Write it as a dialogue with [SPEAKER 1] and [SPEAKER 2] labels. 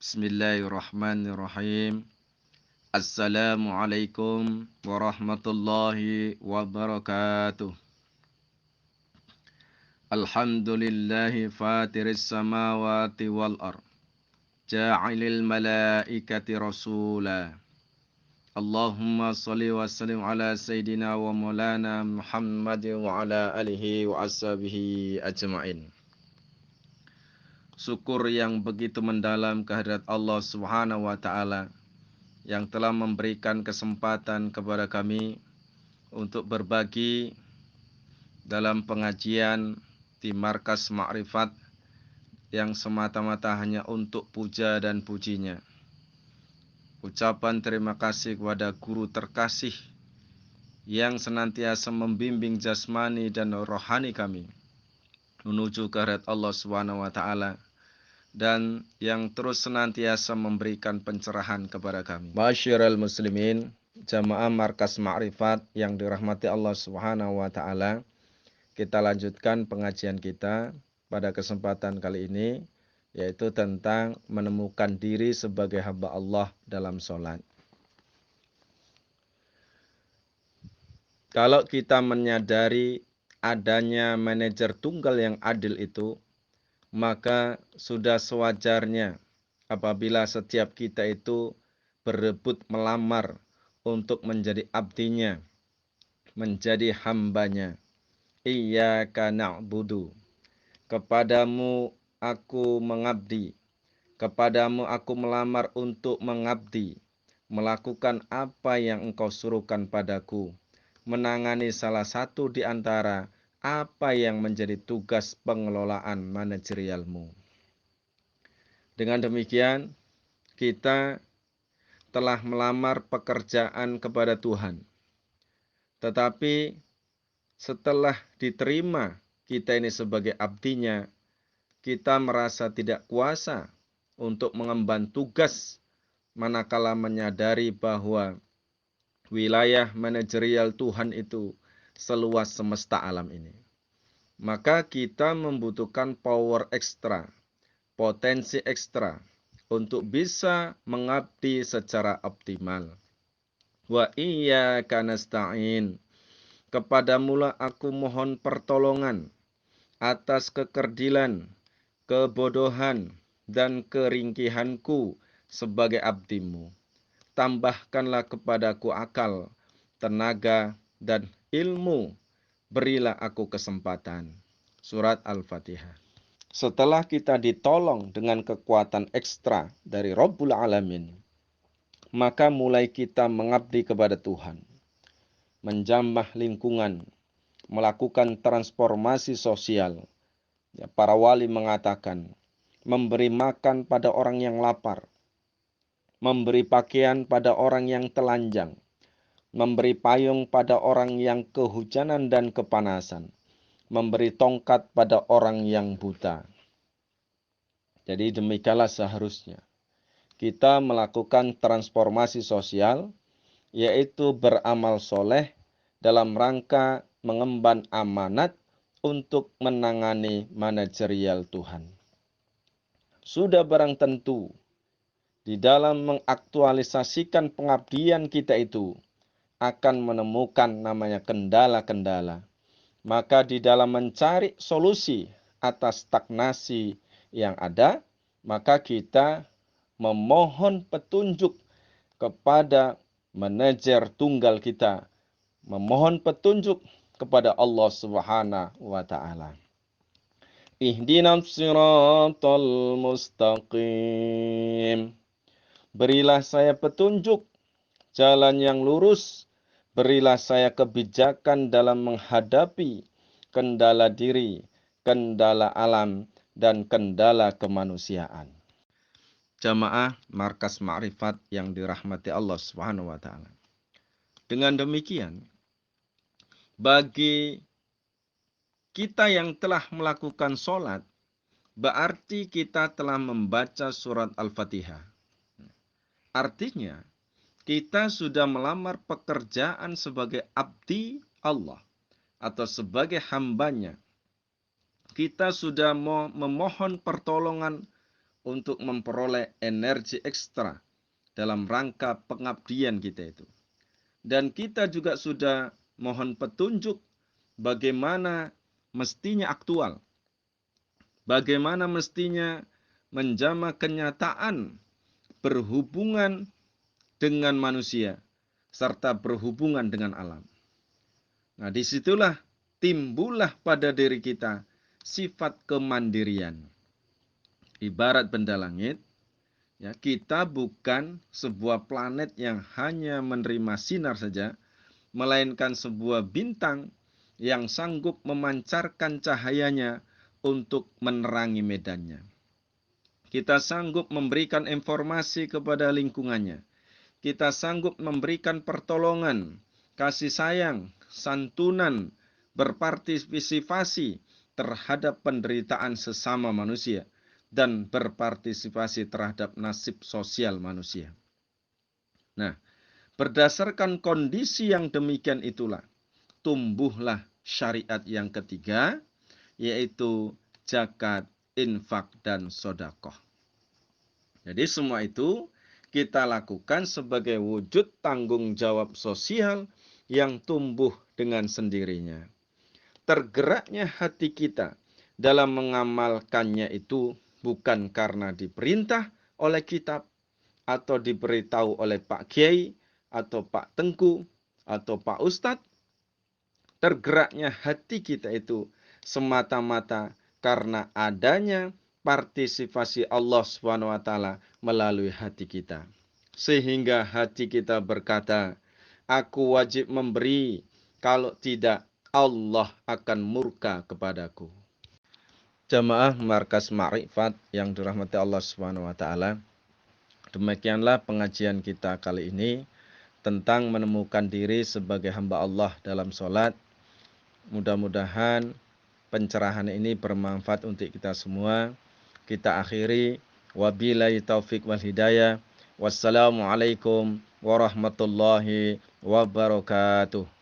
[SPEAKER 1] Bismillahirrahmanirrahim. Assalamualaikum warahmatullahi wabarakatuh. Alhamdulillahi fatiris samawati wal ard. Ja'ilil malaikati rasula. Allahumma salli wa sallim ala sayyidina wa maulana Muhammad wa ala alihi wa ashabihi ajma'in. Syukur yang begitu mendalam kehadirat Allah Subhanahu wa taala yang telah memberikan kesempatan kepada kami untuk berbagi dalam pengajian di Markas Ma'rifat yang semata-mata hanya untuk puja dan pujinya. Ucapan terima kasih kepada guru terkasih yang senantiasa membimbing jasmani dan rohani kami menuju kehadirat Allah Subhanahu wa taala dan yang terus senantiasa memberikan pencerahan kepada kami. Masyiral muslimin, jamaah Markas Ma'rifat yang dirahmati Allah Subhanahu wa taala, kita lanjutkan pengajian kita pada kesempatan kali ini, yaitu tentang menemukan diri sebagai hamba Allah dalam sholat. Kalau kita menyadari adanya manajer tunggal yang adil itu, maka sudah sewajarnya apabila setiap kita itu berebut melamar untuk menjadi abdinya, menjadi hambanya. Iyyaka na'budu, kepadamu aku mengabdi, kepadamu aku melamar untuk mengabdi, melakukan apa yang engkau suruhkan padaku, menangani salah satu di antara apa yang menjadi tugas pengelolaan manajerialmu. Dengan demikian, kita telah melamar pekerjaan kepada Tuhan. Tetapi setelah diterima kita ini sebagai abdinya, kita merasa tidak kuasa untuk mengemban tugas manakala menyadari bahwa wilayah manajerial Tuhan itu seluas semesta alam ini. Maka kita membutuhkan power ekstra, potensi ekstra untuk bisa mengabdi secara optimal. Wa iyyaka nasta'in, kepadamulah aku mohon pertolongan atas kekerdilan, kebodohan, dan keringkihanku sebagai abdimu. Tambahkanlah kepadaku akal, tenaga, dan ilmu. Berilah aku kesempatan. Surat Al-Fatihah. Setelah kita ditolong dengan kekuatan ekstra dari Rabbul Alamin, maka mulai kita mengabdi kepada Tuhan. Menjamah lingkungan, melakukan transformasi sosial. Para wali mengatakan, memberi makan pada orang yang lapar, memberi pakaian pada orang yang telanjang, memberi payung pada orang yang kehujanan dan kepanasan, memberi tongkat pada orang yang buta. Jadi demikianlah seharusnya kita melakukan transformasi sosial, yaitu beramal soleh dalam rangka mengemban amanat untuk menangani manajerial Tuhan. Sudah barang tentu, di dalam mengaktualisasikan pengabdian kita itu akan menemukan namanya kendala-kendala. Maka di dalam mencari solusi atas stagnasi yang ada, maka kita memohon petunjuk kepada manajer tunggal kita, memohon petunjuk kepada Allah Subhanahu wa taala. Ihdinas siratal mustaqim. Berilah saya petunjuk jalan yang lurus. Berilah saya kebijakan dalam menghadapi kendala diri, kendala alam, dan kendala kemanusiaan. Jamaah Markas Ma'rifat yang dirahmati Allah Subhanahu wa taala. Dengan demikian, bagi kita yang telah melakukan sholat, berarti kita telah membaca surat Al-Fatihah. Artinya, kita sudah melamar pekerjaan sebagai abdi Allah atau sebagai hambanya. Kita sudah memohon pertolongan untuk memperoleh energi ekstra dalam rangka pengabdian kita itu. Dan kita juga sudah mohon petunjuk bagaimana mestinya aktual, bagaimana mestinya menjama kenyataan berhubungan dengan manusia, serta berhubungan dengan alam. Nah, disitulah timbullah pada diri kita sifat kemandirian. Ibarat benda langit, ya, kita bukan sebuah planet yang hanya menerima sinar saja, melainkan sebuah bintang yang sanggup memancarkan cahayanya untuk menerangi medannya. Kita sanggup memberikan informasi kepada lingkungannya. Kita sanggup memberikan pertolongan, kasih sayang, santunan, berpartisipasi terhadap penderitaan sesama manusia, dan berpartisipasi terhadap nasib sosial manusia. Nah, berdasarkan kondisi yang demikian itulah, tumbuhlah syariat yang ketiga, yaitu zakat, infak, dan sodakoh. Jadi semua itu kita lakukan sebagai wujud tanggung jawab sosial yang tumbuh dengan sendirinya. Tergeraknya hati kita dalam mengamalkannya itu bukan karena diperintah oleh kitab, atau diberitahu oleh Pak Kiai, atau Pak Tengku, atau Pak Ustadz. Tergeraknya hati kita itu semata-mata karena adanya partisipasi Allah SWT melalui hati kita. Sehingga hati kita berkata, aku wajib memberi, kalau tidak Allah akan murka kepadaku. Jamaah Markas Ma'rifat yang dirahmati Allah SWT, demikianlah pengajian kita kali ini tentang menemukan diri sebagai hamba Allah dalam sholat. Mudah-mudahan pencerahan ini bermanfaat untuk kita semua. Kita akhiri, wabillahi taufik wal hidayah. Wassalamualaikum warahmatullahi wabarakatuh.